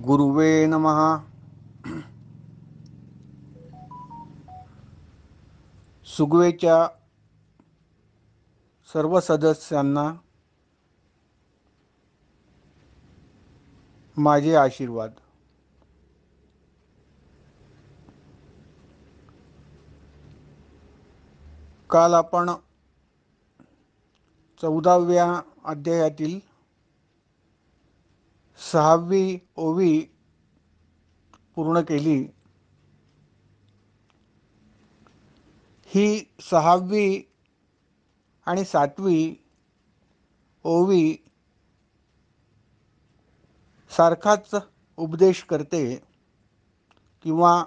गुरुवे नमः. सुगवेच्या सर्व सदस्यांना माझे आशीर्वाद. काल आपण 14व्या अध्यायातील 6वी ओवी पूर्ण केली. ही 6वी आणि 7वी ओवी सारखाच उपदेश करते किंवा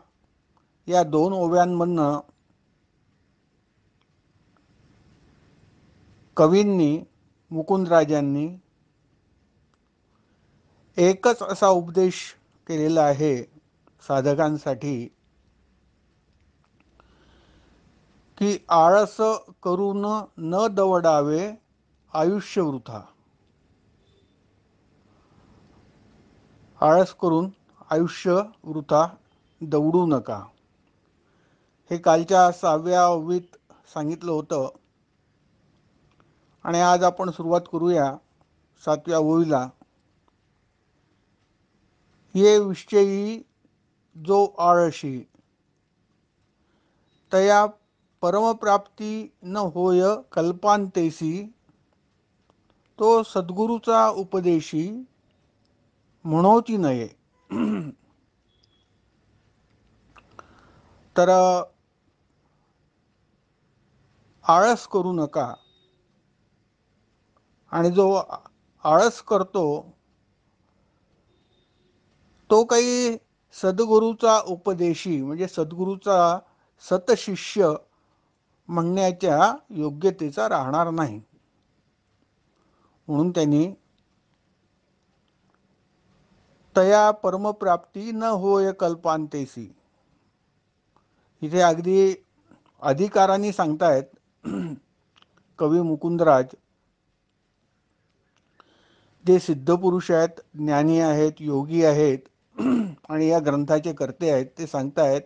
या दोन ओव्यांमधनं कवींनी, मुकुंदराजांनी एकच असा उपदेश केलेला आहे साधकांसाठी की आळस करून न दवडावे आयुष्य वृथा. आळस करून आयुष्य वृथा दवडू नका. हे कालच्या 6व्या ओवीत सांगितलं होतं आणि आज आपण सुरुवात करूया 7व्या ओवीला. ये विषयी जो आळशी तया परमप्राप्ती न होय कल्पांतेसी, तो सद्गुरूचा उपदेशी म्हणोची नये. तर आळस करू नका, आणि जो आळस करतो तो काही सद्गुरूचा उपदेशी म्हणजे सद्गुरूचा सतशिष्य म्हणण्याच्या योग्यतेचा राहणार नाही. म्हणून त्यांनी तया परमप्राप्ती न होय कल्पांतेसी, इथे अगदी अधिकाराने सांगतायत कवी मुकुंदराज, जे सिद्ध पुरुष आहेत, ज्ञानी आहेत, योगी आहेत आणि या ग्रंथाचे कर्ते आहेत. ते सांगतायत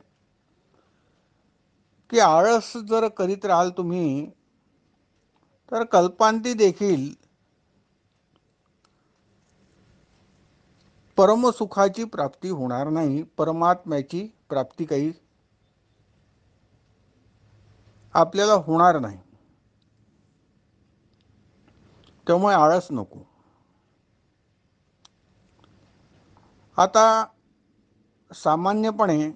की आळस जर करीत राहाल तुम्ही तर कल्पांती देखील परमसुखाची प्राप्ती होणार नाही, परमात्म्याची प्राप्ती काही आपल्याला होणार नाही. त्यामुळे आळस नको. आता सामान्यपणे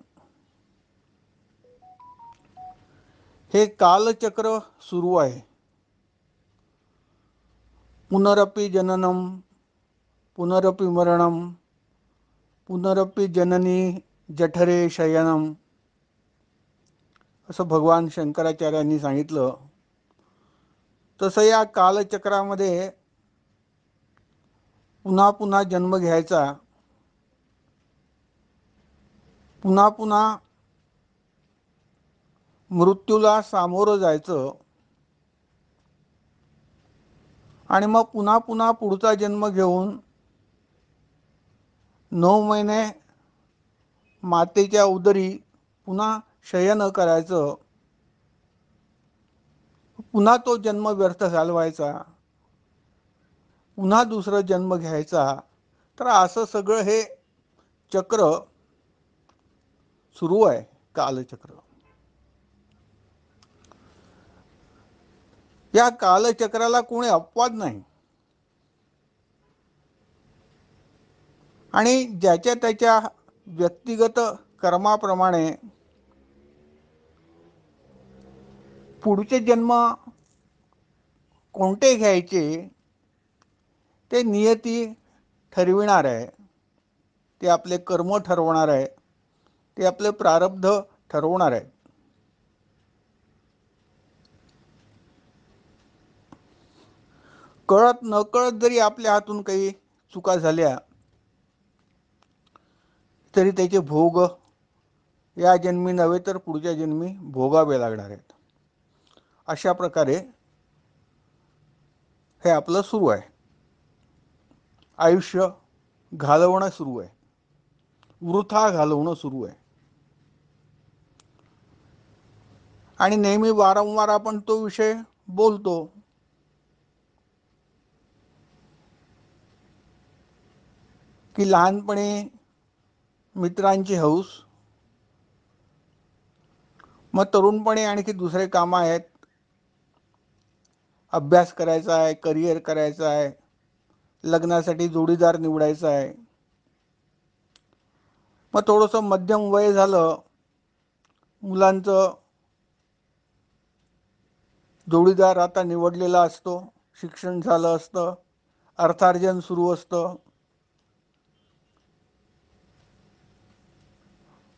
हे कालचक्र सुरू आहे. पुनरपि जननम पुनरपि मरणम पुनरपि जननी जठरे शयनम, असं भगवान शंकराचार्यांनी सांगितलं. तसं या कालचक्रामध्ये पुन्हा पुन्हा जन्म घ्यायचा, पुन्हा पुन्हा मृत्यूला सामोरं जायचं आणि मग पुन्हा पुन्हा पुढचा जन्म घेऊन 9 महिने मातेच्या उदरी पुन्हा शयन करायचं, पुन्हा तो जन्म व्यर्थ घालवायचा, पुन्हा दुसरा जन्म घ्यायचा. तर असं सगळं हे चक्र सुरू आहे, कालचक्र. या कालचक्राला कोणी अपवाद नाही आणि ज्याच्या त्याच्या व्यक्तिगत कर्माप्रमाणे पुढचे जन्म कोणते घ्यायचे ते नियती ठरविणार आहे. ते आपले कर्म ठरवणार आहे, ते आपले प्रारब्ध ठरवणार आहे. कळत नकळत जरी आपल्या हातून काही चुका झाल्या तरी त्याचे भोग या जन्मी नव्हे तर पुढच्या जन्मी भोगावे लागणार आहेत. अशा प्रकारे हे आपलं सुरू आहे, आयुष्य घालवणं सुरू आहे. वृथा घालवणं सुरू आहे. आणि नेहमी वारंवार आपण तो विषय बोलतो. की लहानपणी मित्रांची हौस, मग तरुणपणी आणखी दुसरे कामं आहेत, अभ्यास करायचा आहे, करिअर करायचं आहे, लग्नासाठी जोडीदार निवडायचा आहे. मग थोडंसं मध्यम वय झालं, मुलांचं जोडीदार आता निवडलेला असतो, शिक्षण झालं असतं, अर्थार्जन सुरू असतं.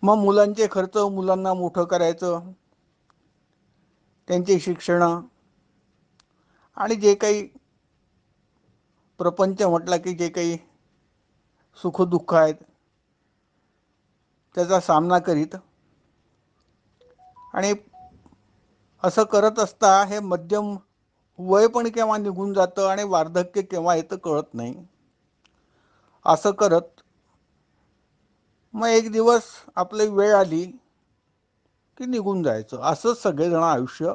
मग मुलांचे खर्च, मुलांना मोठं करायचं, त्यांचे शिक्षण आणि जे काही प्रपंच म्हटला की जे काही सुखदुःख आहेत त्याचा सामना करीत, आणि असं करत असता हे मध्यम वय पण केव्हा निघून जातं आणि वार्धक्य केव्हा येतं कळत नाही. असं करत मग एक दिवस आपली वेळ आली की निघून जायचं. असंच सगळेजण आयुष्य,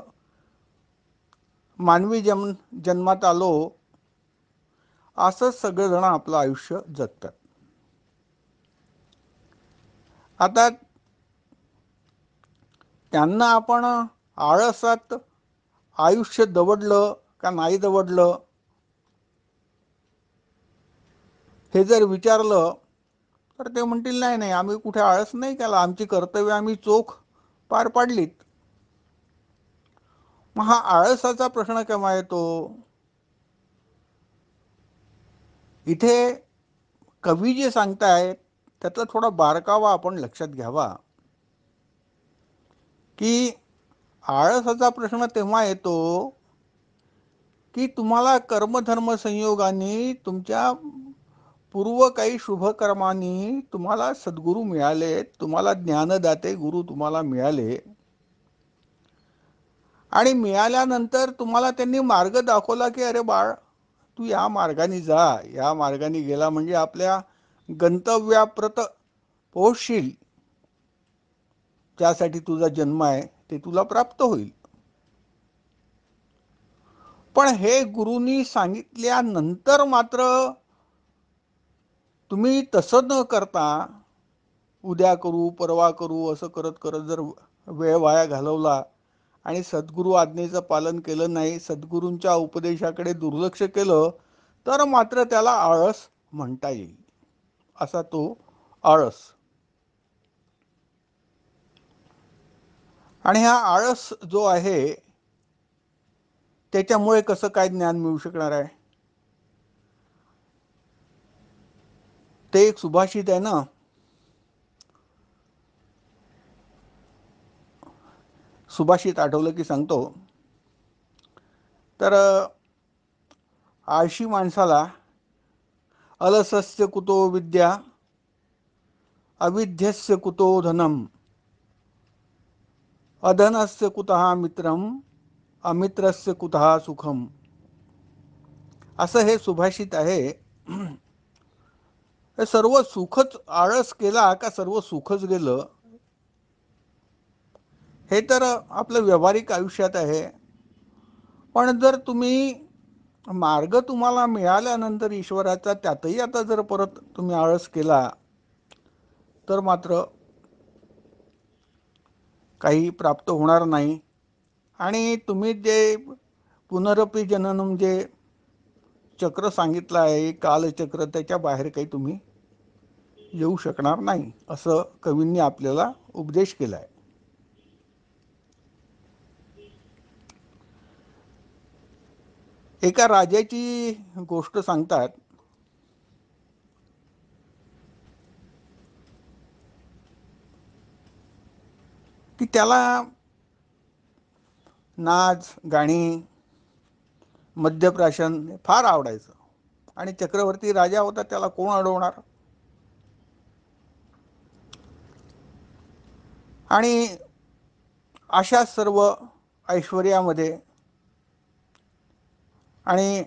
मानवी जन्मात आलो असंच सगळेजण आपलं आयुष्य जगतात. आता त्यांना आपण आळसात आयुष्य दवडलं का नाही दवडलं हे जर विचारलं तर ते म्हणतील नाही नाही, आम्ही कुठे आळस नाही केला, आमची कर्तव्य आम्ही चोख पार पाडलीत. मग हा आळसाचा प्रश्न केव्हा येतो? इथे कवी जे सांगतायत त्यातला थोडा बारकावा आपण लक्षात घ्यावा, की आळसाचा प्रश्न तेव्हा येतो की तुम्हाला कर्मधर्म संयोगाने, तुमच्या पूर्व काही शुभकर्मांनी तुम्हाला सद्गुरू मिळाले, तुम्हाला ज्ञानदाते गुरु तुम्हाला मिळाले, आणि मिळाल्यानंतर तुम्हाला त्यांनी मार्ग दाखवला की अरे बाळ, तू या मार्गाने जा, या मार्गाने गेला म्हणजे आपल्या गंतव्याप्रत पोहोचशील, ज्यासाठी तुझा जन्म आहे ते तुला प्राप्त होईल. पण हे गुरुनी सांगितल्यानंतर मात्र तुम्ही तसं न करता उद्या करू परवा करू असं करत करत जर वेळ वाया घालवला आणि सद्गुरू आज्ञेचं पालन केलं नाही, सद्गुरूंच्या उपदेशाकडे दुर्लक्ष केलं, तर मात्र त्याला आळस म्हणता येईल. असा तो आळस. आणि हा आळस जो आहे त्याच्यामुळे कसं काय ज्ञान मिळू शकणार आहे? ते एक सुभाषित आहे ना, सुभाषित आठवलं की सांगतो. तर आळशी माणसाला अलसस्य कुतो विद्या, अविद्यस्य कुतो धनम, अधनस्य कुतः मित्रम, अमित्रस्य कुतः सुखम. असं हे सुभाषित आहे. सर्व सुखच आळस केला का सर्व सुखच गेलं, हे तर आपलं व्यावहारिक आयुष्यात आहे. पण जर तुम्ही मार्ग तुम्हाला मिळाल्यानंतर ईश्वराचा त्यातही आता जर परत तुम्ही आळस केला तर मात्र काही प्राप्त होणार नाही. आणि तुम्ही जे पुनरपी जननम जे चक्र सांगितलं आहे, कालचक्र, त्याच्या बाहेर काही तुम्ही येऊ शकणार नाही, असं कवींनी आपल्याला उपदेश केला आहे. एका राजाची गोष्ट सांगतात की त्याला नाच गाणी मद्यप्राशन फार आवडायचं, आणि चक्रवर्ती राजा होता, त्याला कोण अडवणार. आणि अशा सर्व ऐश्वर्यामध्ये आणि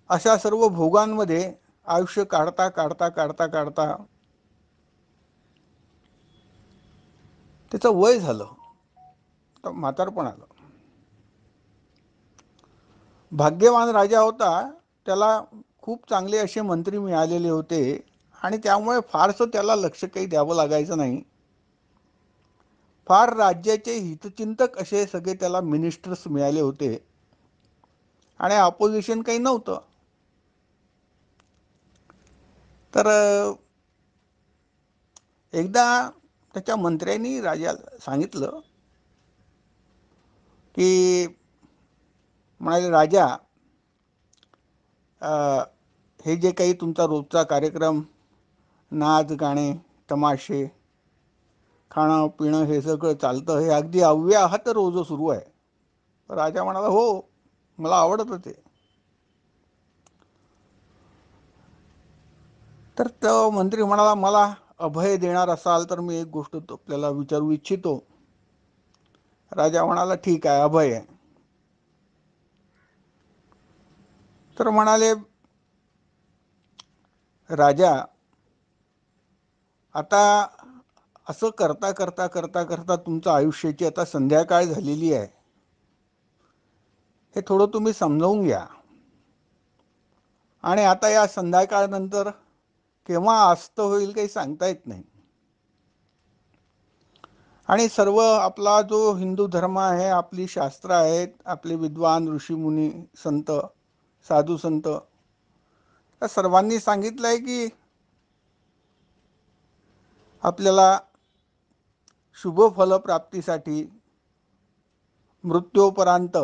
अशा सर्व भोगांमध्ये आयुष्य काढता काढता काढता काढता त्याचं वय झालं, तर म्हातारपण आलं. भाग्यवान राजा होता, त्याला खूप चांगले असे मंत्री मिळालेले होते आणि त्यामुळे फारसं त्याला लक्ष काही द्यावं लागायचं नाही. फार राज्याचे हितचिंतक असे सगळे त्याला मिनिस्टर्स मिळाले होते आणि अपोजिशन काही नव्हतं. तर एकदा त्याच्या मंत्र्यांनी राजाला सांगितलं की, म्हणाले, राजा, हे जे काही तुमचा रोजचा कार्यक्रम, नाच गाणे तमाशे खाणं पिणं हे सगळं चालतं, हे अगदी अव्याहत रोज सुरू आहे. राजा म्हणाला, हो, मला आवडतं ते. तर तो मंत्री म्हणाला, मला अभय देणार असाल तर मी एक गोष्ट आपल्याला विचारू इच्छितो. राजा म्हणाला, ठीक आहे, अभय आहे. तर म्हणाले, राजा, आता असं करता करता करता करता तुमच्या आयुष्याची आता संध्याकाळ झालेली आहे. हे थोडं तुम्ही समजावून घ्या. आणि आता या संध्याकाळनंतर केव्हा अस्त होईल काही सांगता येत नाही. आणि सर्व आपला जो हिंदू धर्म आहे, आपली शास्त्र आहेत, आपले विद्वान ऋषीमुनी संत साधू संत या सर्वांनी सांगितलंय की आपल्याला शुभ फलप्राप्तीसाठी मृत्यूपर्यंत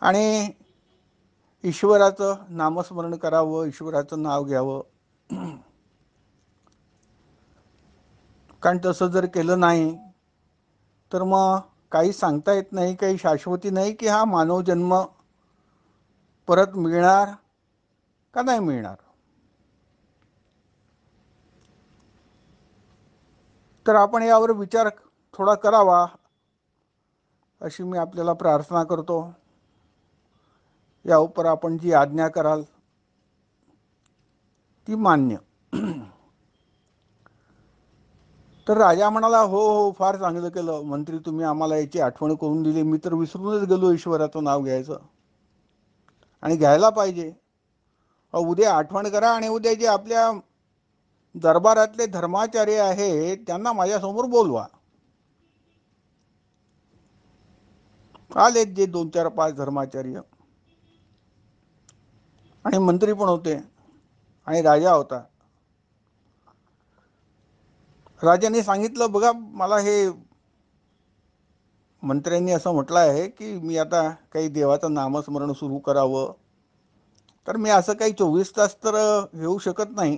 आणि ईश्वराचं नामस्मरण करावं, ईश्वराचं नाव घ्यावं. कारण तसं जर केलं नाही तर मग काही सांगता येत नाही, काही शाश्वती नाही की हा मानव जन्म परत मिळणार का नाही मिळणार. तर आपण यावर विचार थोडा करावा अशी मी आपल्याला प्रार्थना करतो. या उपर आपण जी आज्ञा कराल ती मान्य. तर राजा म्हणाला, हो हो, फार चांगलं केलं मंत्री, तुम्ही आम्हाला याची आठवण करून दिली. मी तर विसरूनच गेलो ईश्वराचं नाव घ्यायचं, आणि घ्यायला पाहिजे. उद्या आठवण करा आणि उद्या जे आपल्या दरबारातले धर्माचार्य आहेत त्यांना माझ्यासमोर बोलवा. आलेत जे 2 4 5 धर्माचार्य, आणि मंत्री पण होते आणि राजा होता. राजाने सांगितलं, बघा, मला हे मंत्र्यांनी असं म्हटलं आहे की मी आता काही देवाचं नामस्मरण सुरू करावं, तर मी असं काही 24 तास तर घेऊ शकत नाही.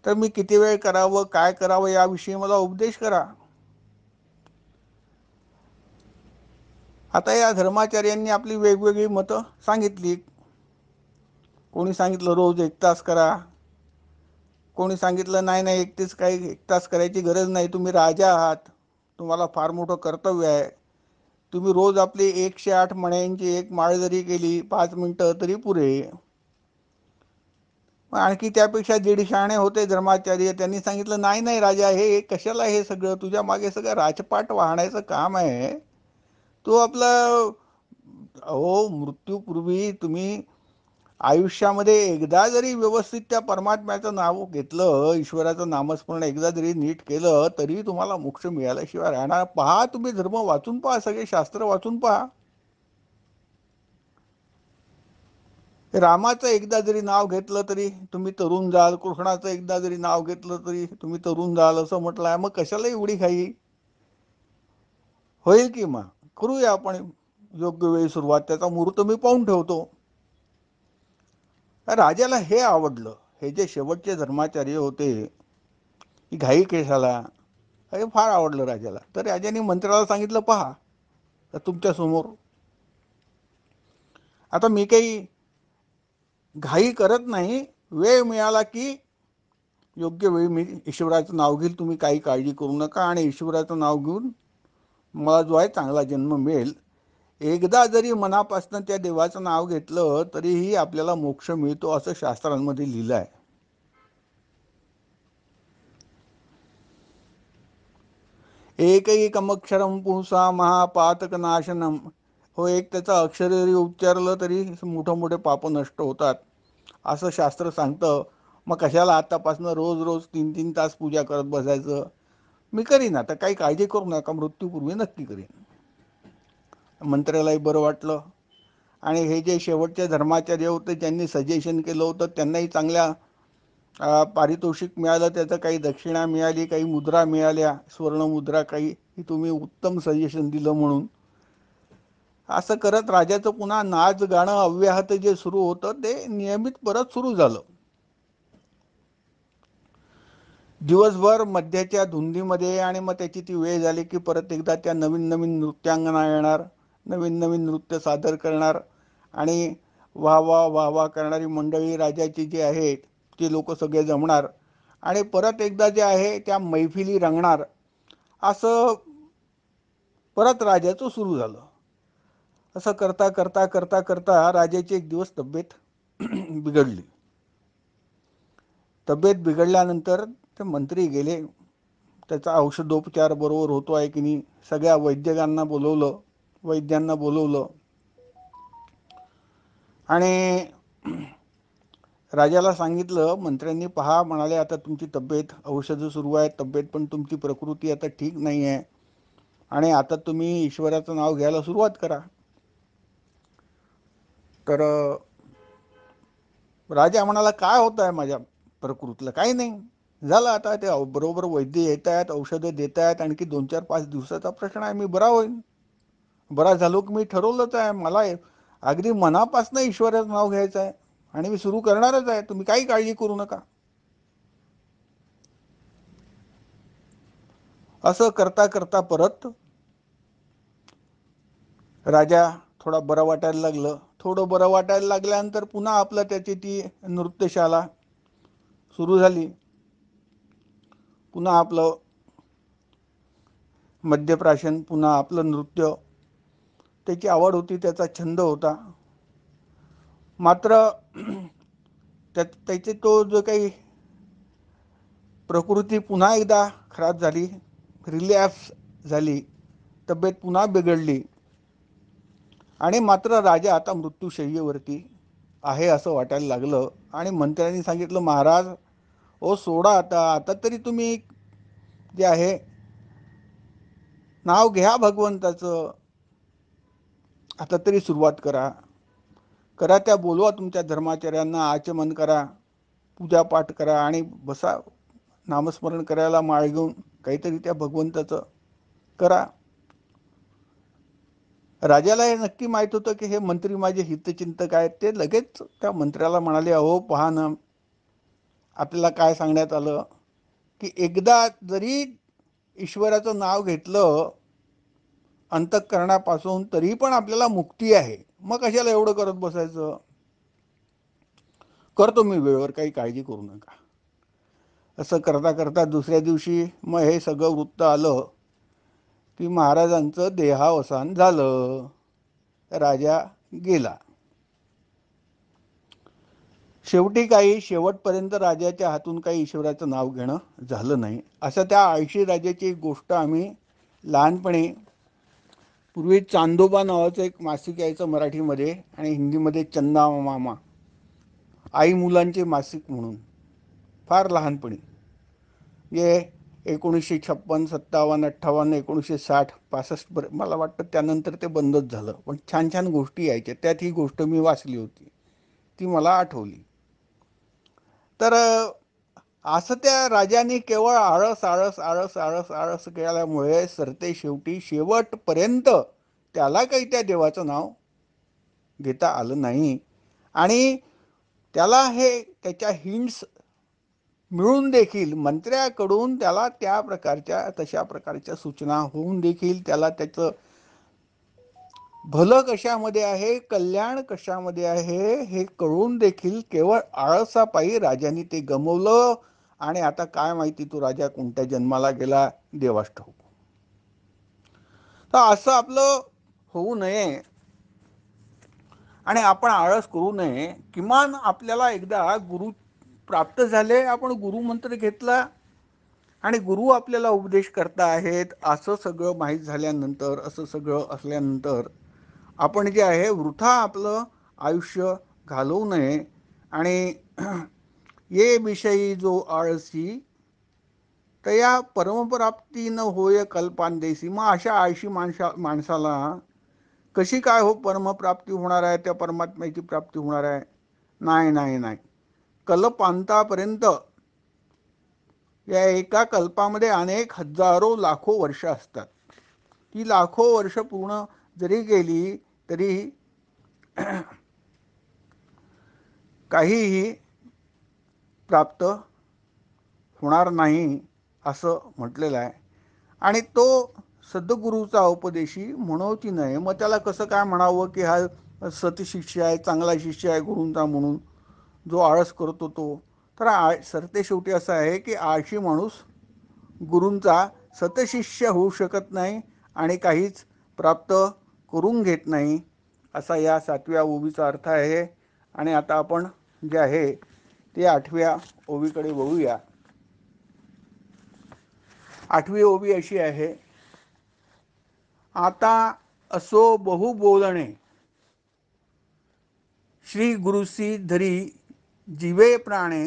तर मी किती वेळ करावं, काय करावं, याविषयी मला उपदेश करा. आता या धर्माचार्यांनी आपली वेगवेगळी मतं सांगितली. कोणी सांगितलं रोज 1 तास करा, कोणी सांगितलं नाही नाही 1 तास करायची गरज नाही, तुम्ही राजा आहात, तुम्हाला फार मोठं कर्तव्य आहे, तुम्ही रोज आपली 108 मण्यांची एक माळ जरी केली 5 मिनिटं तरी पुरे. आणखी त्यापेक्षा 150 शाणे होते धर्माचार्य, त्यांनी सांगितलं, नाही नाही राजा, हे कशाला, हे सगळं तुझ्या मागे सगळं राजपाट वाहण्याचं काम आहे. तो आपला, अहो, मृत्यूपूर्वी तुम्ही आयुष्यामध्ये एकदा जरी व्यवस्थित त्या परमात्म्याचं नाव घेतलं, ईश्वराचं नामस्मरण एकदा जरी नीट केलं, तरी तुम्हाला मोक्ष मिळाल्याशिवाय राहणार. पहा, तुम्ही धर्म वाचून पहा, सगळे शास्त्र वाचून पहा. रामाचं एकदा जरी नाव घेतलं तरी तुम्ही तरुण जाल, कृष्णाचं एकदा जरी नाव घेतलं तरी तुम्ही तरुण जाल, असं म्हटलंय. मग कशाला एवढी घाई? होईल की मग करूया आपण योग्य वेळी सुरुवात, त्याचा मुहूर्त मी पाहून ठेवतो. राजाला हे आवडलं, हे जे शेवटचे धर्माचार्य होते, ही घाई केसाला, हे फार आवडलं राजाला. तर राजाने मंत्र्याला सांगितलं, पहा तुमच्या समोर आता मी काही घाई करत नाही, वेळ मिळाला की योग्य वेळी मी ईश्वराचं नाव घेईल, तुम्ही काही काळजी करू नका, आणि ईश्वराचं नाव घेऊन मला जो आहे चांगला जन्म मिळेल. एकदा जरी मनापासून त्या देवाचं नाव घेतलं तरीही आपल्याला मोक्ष मिळतो, असं शास्त्रांमध्ये लिहिलं आहे. एकैकमक्षरं पुंसा महापातकनाशनम. हो, एक त्याचा अक्षर जरी उच्चारलं तरी मोठे मोठे पाप नष्ट होतात असं शास्त्र सांगतं. मग कशाला आतापासून रोज रोज 3-3 तास पूजा करत बसायचं. मी करीन, आता काही काळजी करू नका, मृत्यूपूर्वी नक्की करीन. मंत्र्यालाही बरं वाटलं. आणि हे जे शेवटचे धर्माचार्य होते ज्यांनी सजेशन केलं होतं त्यांनाही चांगल्या पारितोषिक मिळालं. त्याचं काही दक्षिणा मिळाली, काही मुद्रा मिळाल्या, स्वर्णमुद्रा काही, की तुम्ही उत्तम सजेशन दिलं म्हणून. असं करत राजाचं पुन्हा नाच गाणं अव्याहत जे सुरू होतं ते नियमित परत सुरू झालं. दिवसभर मध्याच्या धुंदीमध्ये, आणि मग त्याची ती वेळ झाली की परत एकदा त्या नवीन नवीन नृत्यांगना येणार, नवीन नवीन नृत्य सादर करणार, आणि वाह वाह वाह वाह करणारी मंडळी राजाची जी आहे ते लोक सगळे जमणार, आणि परत एकदा जे आहे त्या मैफिली रंगणार. असं परत राजाचं सुरू झालं. असं करता करता करता करता राजाची एक दिवस तब्येत बिघडली. तब्येत बिघडल्यानंतर ते मंत्री गेले. त्याचा औषधोपचार बरोबर होतो आहे की नाही, सगळ्या वैद्यकांना बोलवलं, वैद्यांना बोलवलं, आणि राजाला सांगितलं. मंत्र्यांनी पहा म्हणाले, आता तुमची तब्येत, औषधं सुरू आहे, तब्येत पण तुमची प्रकृती आता ठीक नाही आहे, आणि आता तुम्ही ईश्वराचं नाव घ्यायला सुरुवात करा. तर राजा म्हणाला, काय होत आहे माझ्या प्रकृतीला? काही नाही झालं, आता ते बरोबर वैद्य येत आहेत, औषधं देत आहेत, आणखी 2-4-5 दिवसाचा प्रश्न आहे, मी बरा होईन. बरा झालो की मी ठरवलंच आहे, मला अगदी मनापासून ईश्वराचं नाव घ्यायचं आहे, आणि मी सुरू करणारच आहे, तुम्ही काही काळजी करू नका. असं करता करता परत राजा थोडा बरं वाटायला लागलं. थोडं बरं वाटायला लागल्यानंतर पुन्हा आपलं त्याची ती नृत्यशाला सुरू झाली. पुन्हा आपलं मद्यप्राशन, पुन्हा आपलं नृत्य. त्याची आवड होती, त्याचा छंद होता. मात्र त्याची तो जो काही प्रकृती पुन्हा एकदा खराब झाली, रिलॅप्स झाली, तब्येत पुन्हा बिघडली, आणि मात्र राजा आता मृत्यूशय्येवरती आहे असं वाटायला लागलं. आणि मंत्र्यांनी सांगितलं, महाराज ओ सोडा, आता आता तरी तुम्ही जे आहे नाव घ्या भगवंताचं, आता तरी सुरुवात करा, करा त्या, बोलवा तुमच्या धर्माचार्यांना, आचमन करा, पूजापाठ करा, आणि बसा नामस्मरण करायला माळ घेऊन, काहीतरी त्या भगवंताचं करा. राजाला हे नक्की माहित होतं की हे मंत्री माझे हितचिंतक आहेत. ते लगेच त्या मंत्र्याला म्हणाले, अहो पहा ना, आपल्याला काय सांगण्यात आलं की एकदा जरी ईश्वराचं नाव घेतलं अंतःकरणापासून तरी पण आपल्याला मुक्ती आहे, मग कशाला एवढं करत बसायचं. करतो मी वेळेवर, काही काळजी करू नका. असं करता करता दुसऱ्या दिवशी मग हे सगळं वृत्त आलं की महाराजांचं देहावसान झालं, राजा गेला. शेवटी काही शेवटपर्यंत राजाच्या हातून काही ईश्वराचं नाव घेणं झालं नाही. असं त्या आळशी राजाची एक गोष्ट आम्ही लहानपणी, पूर्वी चांदोबा नावाचं एक मासिक यायचं मराठीमध्ये, आणि हिंदीमध्ये चंदा मामा, आई मुलांचे मासिक म्हणून, फार लहानपणी, ये 1956, 57, 58, 1960, 65, मला वाटतं त्यानंतर ते बंदच झालं. पण छान छान गोष्टी यायच्या, त्यात ही गोष्ट मी वाचली होती, ती मला आठवली. तर असं त्या राजाने केवळ आळस आळस आळस आळस आळस केल्यामुळे सरते शेवटी शेवटपर्यंत त्याला काही त्या देवाचं नाव घेता आलं नाही. आणि त्याला हे त्याच्या हिंट्स मिळून देखील, मंत्र्याकडून त्याला त्या प्रकारच्या तशा प्रकारच्या सूचना होऊन देखील, त्याला त्याचं भलं कशामध्ये आहे, कल्याण कशामध्ये आहे हे कळून देखील केवळ आळसापायी राजाने ते गमवलं. आणि आता काय माहिती तो राजा कोणत्या जन्माला गेला, देवास ठाऊक. तर असं आपलं होऊ नये, आणि आपण आळस करू नये. किमान आपल्याला एकदा गुरु प्राप्त झाले, आपण गुरुमंत्र घेतला, आणि गुरु आपल्याला उपदेश करता आहेत असं सगळं माहीत झाल्यानंतर, असं सगळं असल्यानंतर आपण जे आहे वृथा आपलं आयुष्य घालवू नये. आणि ये विषयी जो आळसी तया परमप्राप्ती न होय कल्पांदेसी. मग अशा आळशी माणसाला कशी काय हो परमप्राप्ती होणार आहे, त्या परमात्म्याची प्राप्ती होणार आहे? नाही नाही नाही. कल्पांतापर्यंत, या एका कल्पामध्ये अनेक हजारो लाखो वर्ष असतात. ती लाखो वर्ष पूर्ण जरी गेली तरी काहीही प्राप्त होणार नाही असं म्हटलेलं आहे. आणि तो सद्गुरूचा उपदेशी म्हणवती नाही. मग त्याला कसं काय म्हणावं की हा सतशिष्य आहे, चांगला शिष्य आहे गुरूंचा म्हणून, जो आळस करतो तो? तर सरते शेवटी असं आहे की आळशी माणूस गुरूंचा सतशिष्य होऊ शकत नाही आणि काहीच प्राप्त करून घेत नाही, असा या 7व्या ओवीचा अर्थ आहे. आणि आता आपण जे आहे ते 8व्या ओवीकडे वळूया. 8वी ओवी अशी आहे, आता असो बहु बोलणे श्री गुरुसी धरी जीवे प्राणे,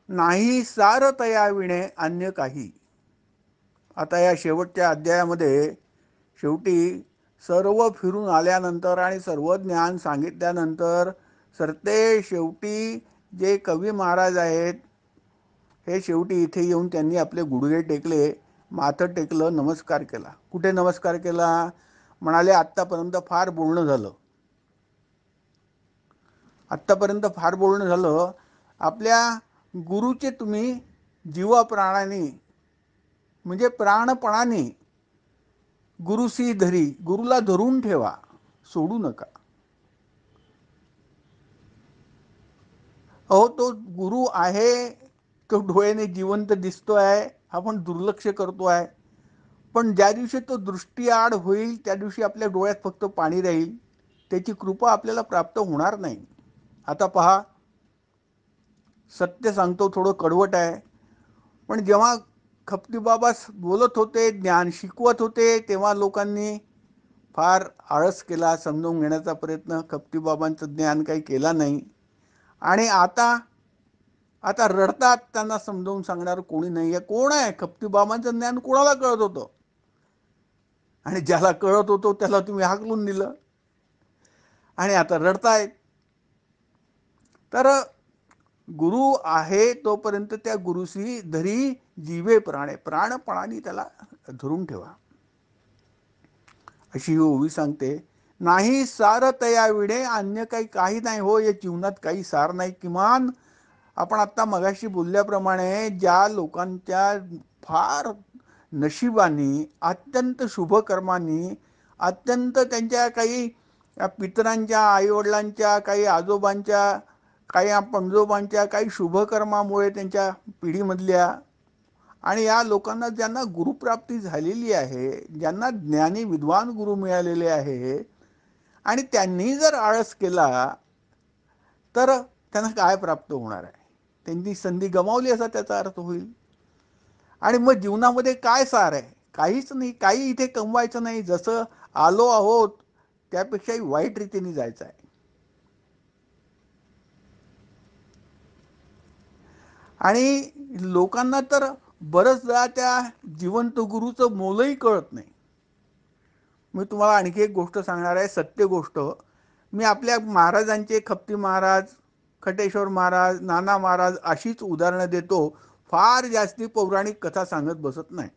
नाही सार तया विणे अन्य काही. आता या शेवटच्या अध्यायामध्ये शेवटी सर्व फिरून आल्यानंतर आणि सर्व ज्ञान सांगितल्यानंतर सरते शेवटी जे कवी महाराज आहेत हे शेवटी इथे येऊन त्यांनी आपले गुडघे टेकले, माथं टेकलं, नमस्कार केला. कुठे नमस्कार केला? म्हणाले आत्तापर्यंत फार बोलणं झालं, आत्तापर्यंत फार बोलणं झालं. आपल्या गुरुचे तुम्ही जीवा प्राणाने म्हणजे प्राणपणाने गुरुसी धरी, गुरुला धरून ठेवा, सोडू नका. अहो तो गुरु आहे, तो डोळ्याने जिवंत दिसतोय, आपण दुर्लक्ष करतोय. पण ज्या दिवशी तो दृष्टीआड होईल त्या दिवशी आपल्या डोळ्यात फक्त पाणी राहील, त्याची कृपा आपल्याला प्राप्त होणार नाही. आता पहा, सत्य सांगतो, थोडं कडवट आहे, पण जेव्हा खपतीबाबा बोलत होते, ज्ञान शिकवत होते, तेव्हा लोकांनी फार आळस केला, समजून घेण्याचा प्रयत्न खपतीबाबांचं ज्ञान काही केला नाही. आणि आता आता रडतात, त्यांना समजावून सांगणार कोणी नाही आहे. कोण आहे? खपतीबाबांचं ज्ञान कोणाला कळत होतं? आणि ज्याला कळत होतं त्याला तुम्ही हाकलून दिलं आणि आता रडतायत. तर गुरु आहे तोपर्यंत त्या गुरुशी धरी जीवे प्राणे, प्राणपणाने त्याला धरून ठेवा, अशी ही ओवी सांगते. नाही सार तया विणे अन्य काही नाही हो, या जीवनात काही सार नाही. किमान आपण आता मगाशी बोलल्याप्रमाणे ज्या लोकांच्या फार नशिबानी, अत्यंत शुभकर्मांनी, अत्यंत त्यांच्या काही पितरांच्या, आईवडिलांच्या, काही आजोबांच्या, काही पणजोबांच्या काही शुभकर्मामुळे त्यांच्या पिढीमधल्या, आणि या लोकांना ज्यांना गुरुप्राप्ती झालेली आहे, ज्यांना ज्ञानी विद्वान गुरु मिळालेले आहे, आणि त्यांनी जर आळस केला तर त्यांना काय प्राप्त होणार आहे? त्यांनी संधी गमावली असा त्याचा अर्थ होईल. आणि मग जीवनामध्ये काय सार आहे? काहीच नाही, काही इथे कमवायचं नाही. जसं आलो आहोत त्यापेक्षाही वाईट रीतीने जायचं आहे. आणि लोकांना तर बरंचदा त्या जिवंत गुरुचं मोलही कळत नाही. मी तुम्हाला आणखी एक गोष्ट सांगणार आहे, सत्य गोष्ट. मी आपल्या महाराजांचे, खपती महाराज, खटेश्वर महाराज, नाना महाराज अशीच उदाहरणं देतो. फार जास्ती पौराणिक कथा सांगत बसत नाही,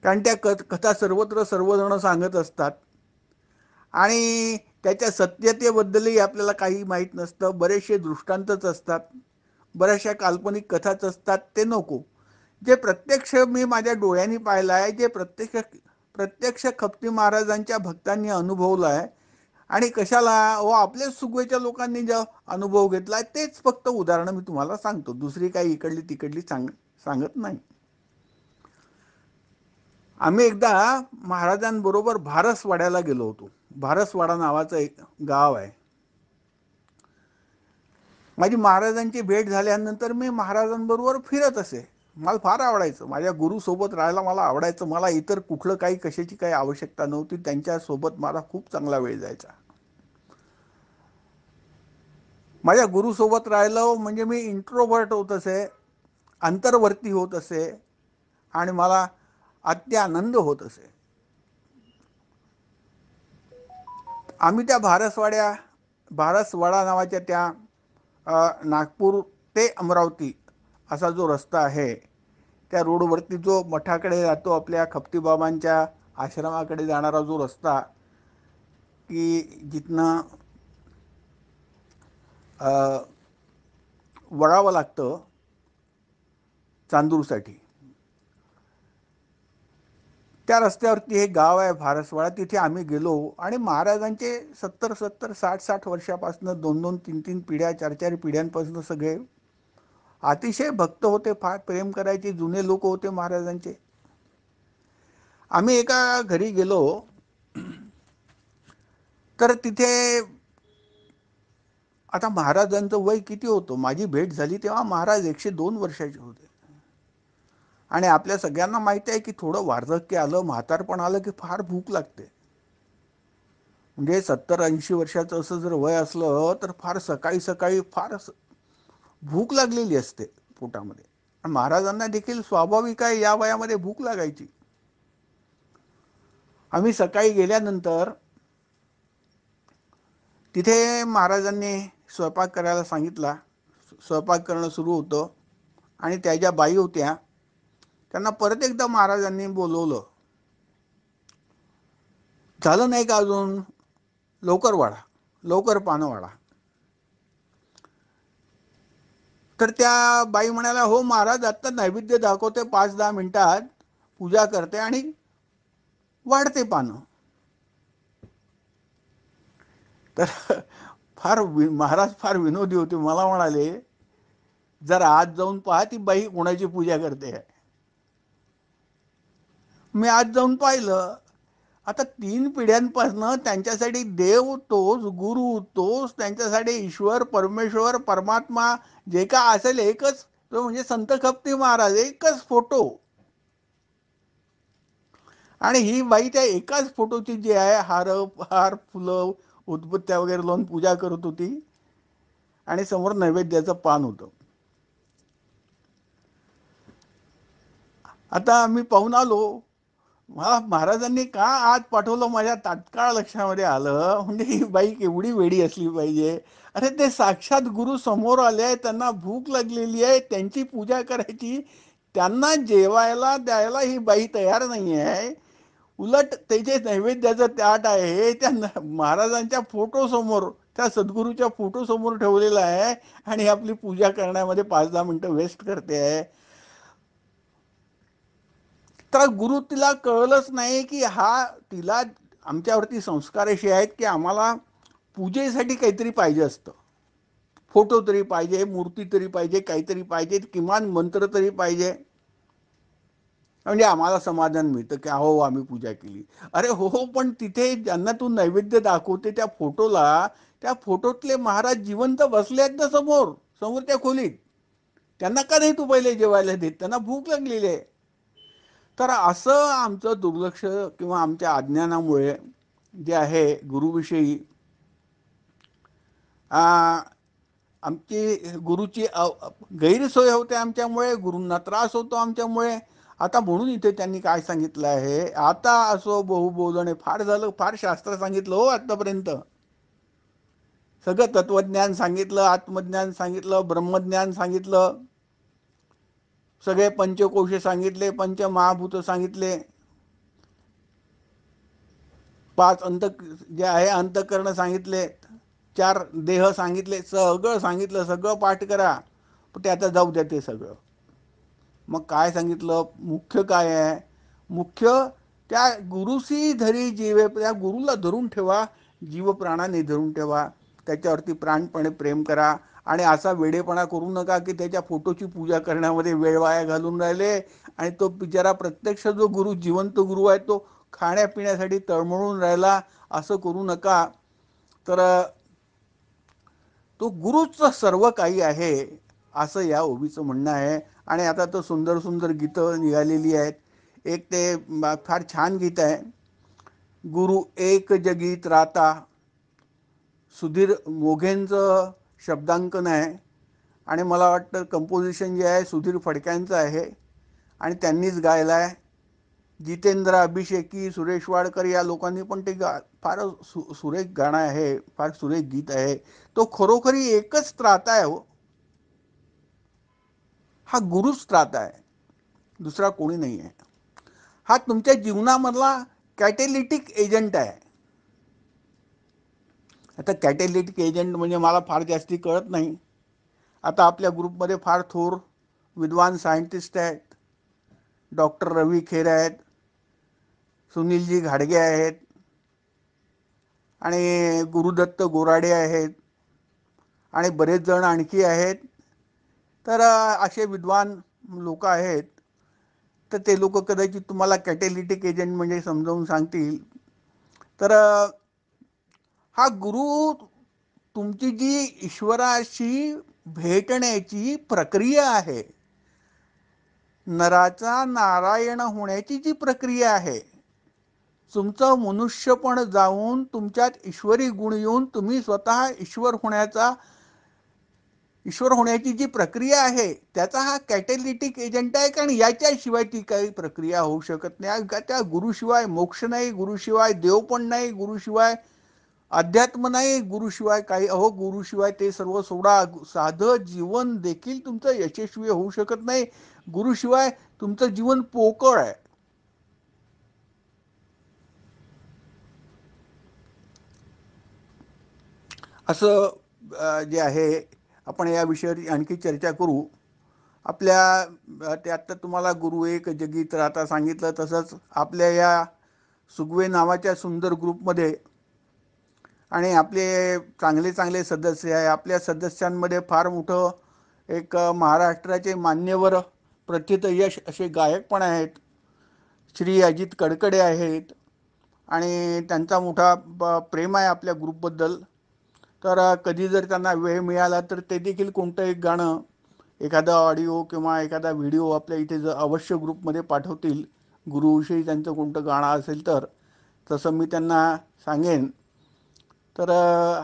कारण त्या कथा सर्वत्र सर्वजण सांगत असतात आणि त्याच्या सत्यतेबद्दलही आपल्याला काही माहीत नसतं. बरेचसे दृष्टांतच असतात, बऱ्याचशा काल्पनिक कथाच असतात. ते नको. जे प्रत्यक्ष मी माझ्या डोळ्यांनी पाहिलं आहे, जे प्रत्यक्ष खपती महाराजांच्या भक्तांनी अनुभवलं आहे, आणि कशाला व आपल्या सुगवेच्या लोकांनी जो अनुभव घेतला आहे तेच फक्त उदाहरणं मी तुम्हाला सांगतो. दुसरी काही इकडली तिकडली सांगत नाही. आम्ही एकदा महाराजांबरोबर भारसवाड्याला गेलो होतो. भारसवाडा नावाचं एक गाव आहे. माझी महाराजांची भेट झाल्यानंतर मी महाराजांबरोबर फिरत असे. मला फार आवडायचं, माझ्या गुरुसोबत राहायला मला आवडायचं. मला इतर कुठलं काही कशाची काही आवश्यकता नव्हती, त्यांच्यासोबत मला खूप चांगला वेळ जायचा. माझ्या गुरुसोबत राहिलं म्हणजे मी इंट्रोव्हर्ट होत असे, अंतर्वर्ती होत असे आणि मला अत्यानंद होत असे. आम्ही त्या भारसवाडा नावाच्या त्या नागपूर ते अमरावती असा जो रस्ता आहे, त्या रोडवरती जो मठाकडे जातो, आपल्या खपतीबाबांच्या आश्रमाकडे जाणारा जो रस्ता, की जिथनं वळावं लागतं चांदूरसाठी, त्या रस्त्यावरती एक गाव आहे भारसवाडा. तिथे आम्ही गेलो आणि महाराजांचे 70-70, 60-60 वर्षापासून 2-2, 3-3 पिढ्या, 4-4 पिढ्यांपासून सगळे अतिशय भक्त होते, फार प्रेम करायचे, जुने लोक होते महाराजांचे. आम्ही एका घरी गेलो तर तिथे आता महाराजांचं वय किती होतं, माझी भेट झाली तेव्हा महाराज 102 वर्षाचे होते. आणि आपल्या सगळ्यांना माहिती आहे की थोडं वार्धक्य आलं, म्हातारपण आलं की फार भूक लागते. म्हणजे 70-80 वर्षाचं असं जर वय असलं तर फार सकाळी सकाळी फार भूक लागलेली असते पोटामध्ये. आणि महाराजांना देखील स्वाभाविक आहे या वयामध्ये भूक लागायची. आम्ही सकाळी गेल्यानंतर तिथे महाराजांनी स्वयंपाक करायला सांगितला. स्वयंपाक करणं सुरू होतं आणि त्या ज्या बाई होत्या त्यांना परत एकदा महाराजांनी बोलवलं. झालं नाही का अजून, लवकर वाढा, लवकर पानं वाढा. तर त्या बाई म्हणाल्या, हो महाराज, आत्ता नैवेद्य दाखवते, 5-10 मिनिटात पूजा करते आणि वाढते पानं. तर महाराज फार विनोदी होते. मला म्हणाले, जरा आज जाऊन पहा ती बाई कोणाची पूजा करते. मी आज जाऊन पाहिलं. आता 3 पिढ्यांपासून त्यांच्यासाठी देव तोच, गुरु तोच, त्यांच्यासाठी ईश्वर, परमेश्वर, परमात्मा जे का असेल एकच, तो म्हणजे संत खपती महाराज, एकच फोटो. आणि ही बाई त्या एकाच फोटोची जी आहे हार हार फुलं उदबत्त्या वगैरे लावून पूजा करत होती आणि समोर नैवेद्याचं पान होतं. आता मी पाहून आलो. मला महाराजांनी का आज पाठवलं माझ्या तात्काळ लक्षामध्ये आलं. म्हणजे ही बाई केवढी वेडी असली पाहिजे. अरे ते साक्षात गुरु समोर आले आहे, त्यांना भूक लागलेली आहे, त्यांची पूजा करायची, त्यांना जेवायला द्यायला ही बाई तयार नाही आहे. उलट ते जे नैवेद्याचं ताट आहे त्या महाराजांच्या फोटो समोर, त्या सद्गुरूच्या फोटो समोर ठेवलेला आहे आणि आपली पूजा करण्यामध्ये 5-10 मिनिटं वेस्ट करते आहे. तर गुरु तिला कळलंच नाही की हा तिला आमच्यावरती संस्कार असे आहेत की आम्हाला पूजेसाठी काहीतरी पाहिजे असतं. फोटो तरी पाहिजे, मूर्ती तरी पाहिजे, काहीतरी पाहिजे, किमान मंत्र तरी पाहिजे, म्हणजे आम्हाला समाधान मिळतं की अहो आम्ही पूजा केली. अरे हो हो, पण तिथे ज्यांना तू नैवेद्य दाखवते त्या फोटोला, त्या फोटोतले महाराज जिवंत बसले आहेत ना समोर समोर त्या खोलीत. त्यांना का नाही तू पहिले जेवायला देत, त्यांना भूक लागलेली आहे. तर असं आमचं दुर्लक्ष किंवा आमच्या अज्ञानामुळे जे आहे गुरुविषयी, आमची गुरुची गैरसोय होते आमच्यामुळे, गुरूंना त्रास होतो आमच्यामुळे. आता म्हणून इथे त्यांनी काय सांगितलं आहे, आता असो बहु बोलणे फार झालं, फार शास्त्र सांगितलं हो आतापर्यंत. सगळं तत्वज्ञान सांगितलं, आत्मज्ञान सांगितलं, ब्रह्मज्ञान सांगितलं, सगळे पंचकोश सांगितले, पंचमहाभूत सांगितले, 5 अंत जे आहे अंतःकरण सांगितले, 4 देह सांगितले, सगळं सांगितलं, सगळं पाठ करा. पण ते आता जाऊ द्या ते सगळं. मग काय सांगितलं, मुख्य काय आहे, मुख्य त्या गुरुसी धरी जीवे, त्या गुरुला धरून ठेवा, जीव प्राणाने धरून ठेवा, त्याच्यावरती प्राणपणे प्रेम करा. आणि असा वेडेपणा करू नका की त्याच्या फोटोची पूजा करण्यामध्ये वेळ वाया घालून राहिले आणि तो बिचारा प्रत्यक्ष जो गुरु, जिवंत गुरु आहे, तो खाण्यापिण्यासाठी तळमळून राहिला, असं करू नका. तर तो गुरुच सर्व काही आहे असं या ओवीचं म्हणणं आहे. आणि आता तर सुंदर सुंदर गीतं निघालेली आहेत. एक ते फार छान गीत आहे, गुरु एक जगीत राहता, सुधीर मोघेंचं शब्दांकन आहे आणि मला वाटतं कंपोजिशन जे आहे सुधीर फडक्यांचं आहे आणि त्यांनीच गायलं आहे. जितेंद्र अभिषेकी, सुरेश वाडकर या लोकांनी पण ते फार सुरेख गाणं आहे, फार सुरेख गीत आहे. तो खरोखरी एकच त्राता आहे हो, हा गुरुच त्राता आहे, दुसरा कोणी नाही आहे. हा तुमच्या जीवनामधला कॅटेलिटिक एजंट आहे. आता कॅटेलिटिक एजंट म्हणजे मला फार जास्ती कळत नाही. आता आपल्या ग्रुपमध्ये फार थोर विद्वान सायंटिस्ट आहेत. डॉक्टर रवी खेर आहेत, सुनीलजी घाडगे आहेत आणि गुरुदत्त गोराडे आहेत आणि बरेच जण आणखी आहेत. तर असे विद्वान लोक आहेत. तर ते लोक कदाचित तुम्हाला कॅटेलिटिक एजंट म्हणजे समजावून सांगतील. तर हा गुरु तुमची जी ईश्वराशी भेटण्याची प्रक्रिया आहे, नराचा नारायण होण्याची जी प्रक्रिया आहे, तुमचं मनुष्यपण जाऊन तुमच्यात ईश्वरी गुण येऊन तुम्ही स्वतः ईश्वर होण्याची जी प्रक्रिया आहे त्याचा हा कॅटेलिटिक एजंट आहे. कारण याच्याशिवाय ती काही प्रक्रिया होऊ शकत नाही. त्या गुरुशिवाय मोक्ष नाही, गुरुशिवाय देव पण नाही, गुरुशिवाय अध्यात्म नाही, गुरुशिवाय काही, अहो गुरुशिवाय ते सर्व सोडा, साधं जीवन देखील तुमचं यशस्वी होऊ शकत नाही. गुरुशिवाय तुमचं जीवन पोकळ आहे. असं जे आहे, आपण या विषयावर आणखी चर्चा करू. आपल्या त्यात तुम्हाला गुरु एक जगीत राहता सांगितलं, तसंच आपल्या या सुगवे नावाच्या सुंदर ग्रुपमध्ये आणि आपले चांगले चांगले सदस्य आहे. आपल्या सदस्यांमध्ये फार मोठं एक महाराष्ट्राचे मान्यवर प्रथित यश असे गायक पण आहेत. श्री अजित कडकडे आहेत आणि त्यांचा मोठा प्रेम आहे आपल्या ग्रुपबद्दल. तर कधी जर त्यांना वेळ मिळाला तर ते देखील कोणतं एक गाणं, एखादा ऑडिओ किंवा एखादा व्हिडिओ आपल्या इथे जर अवश्य ग्रुपमध्ये पाठवतील, गुरुविषयी त्यांचं कोणतं गाणं असेल तर, तसं मी त्यांना सांगेन. तर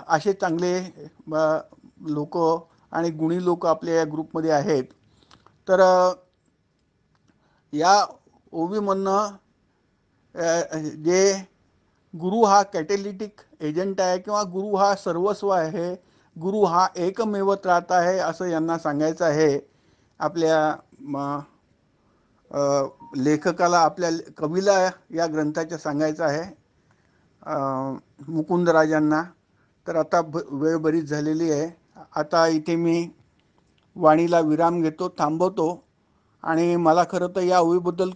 असे चांगले लोक आणि गुणी लोक आपल्या या ग्रुपमध्ये आहेत. तर या ओवीमधनं जे गुरु हा कॅटेलिटिक एजंट आहे किंवा गुरु हा सर्वस्व आहे, गुरु हा एकमेव त्राता आहे असं यांना सांगायचं आहे. आपल्या लेखकाला, आपल्या कवीला या ग्रंथाच्या सांगायचं आहे, मुकुंदराजांना. तर आता वेळ बरीच झालेली आहे. आता इथे मी वाणीला विराम घेतो, थांबवतो. आणि मला खरं तर या ओळीबद्दल,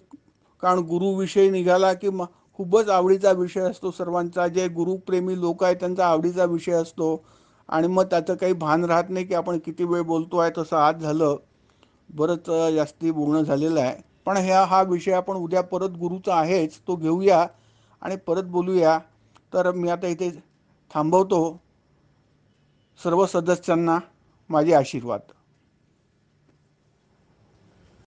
कारण गुरुविषयी निघाला की खूपच आवडीचा विषय असतो सर्वांचा. जे गुरुप्रेमी लोक आहेत त्यांचा आवडीचा विषय असतो आणि मग त्याचं काही भान राहत नाही की आपण किती वेळ बोलतो आहे. तसं आज झालं, बरंच जास्ती बोलणं झालेलं आहे. पण हा विषय आपण उद्या परत गुरुचा आहेच, तो घेऊया आणि परत बोलूया. तर मी आता इथे थांबवतो. सर्व सदस्यांना माझे आशीर्वाद.